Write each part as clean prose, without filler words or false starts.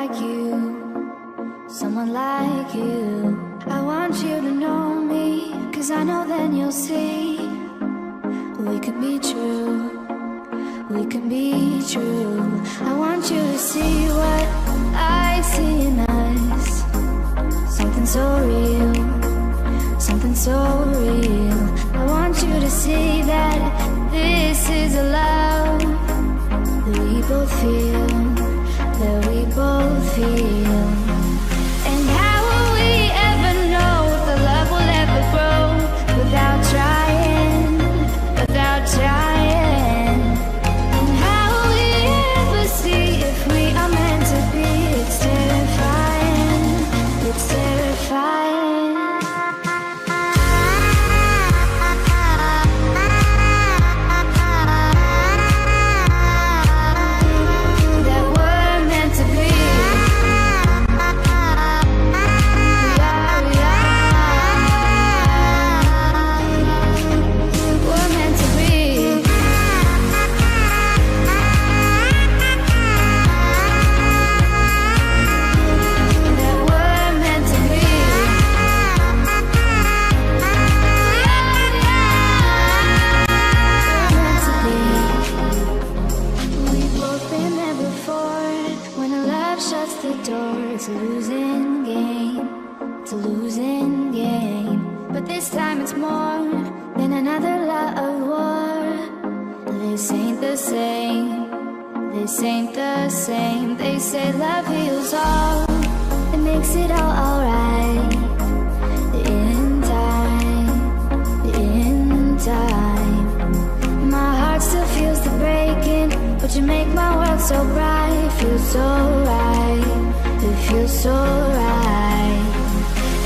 like you, someone like you. I want you to know me, 'cause I know then you'll see we could be true, we can be true. I want you to see what I see in us, something so real, something so real. I want you to see that this is a love that we both feel, that we both feel. And how will we ever know if the love will ever grow without trying, without trying? And how will we ever see if we are meant to be? It's terrifying, it's terrifying. It's a losing game, it's a losing game. But this time it's more than another lot of war. This ain't the same, this ain't the same. They say love heals all, it makes it all alright. In time, in time. My heart still feels the breaking, but you make my world so bright. Feels so right, it feels so right.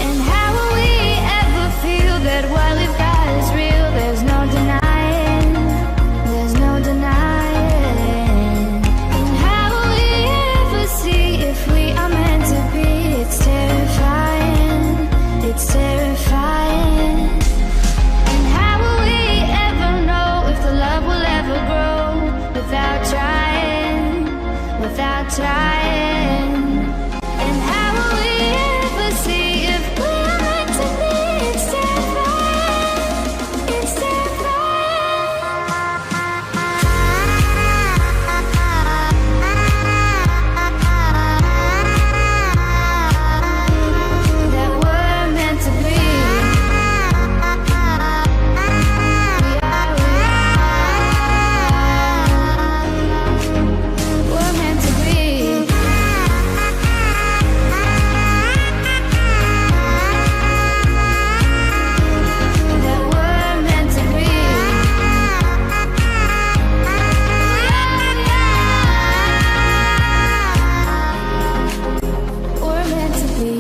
And how will we ever feel that what we've got is real? There's no denying, there's no denying. And how will we ever see if we are meant to be? It's terrifying, it's terrifying. And how will we ever know if the love will ever grow without trying, without trying? And how will we ever see if we're meant to be? It's terrifying, it's terrifying. That we're meant to be. We're meant to be. That we're meant to be. We're meant to be.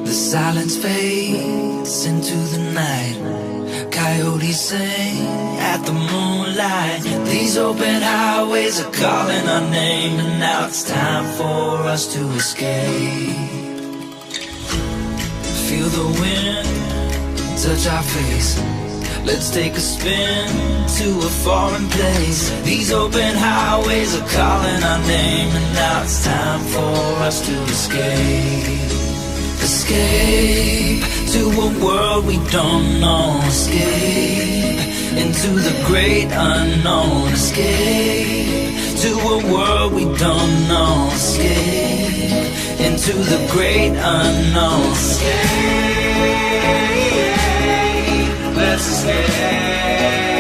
The silence fades into the night. Coyotes sing at the moonlight. These open highways are calling our name, and now it's time for us to escape. Feel the wind touch our face. Let's take a spin to a foreign place. These open highways are calling our name, and now it's time for us to escape. Escape to a world we don't know. Escape into the great unknown. Escape to a world we don't know. Escape into the great unknown. Escape, let's escape.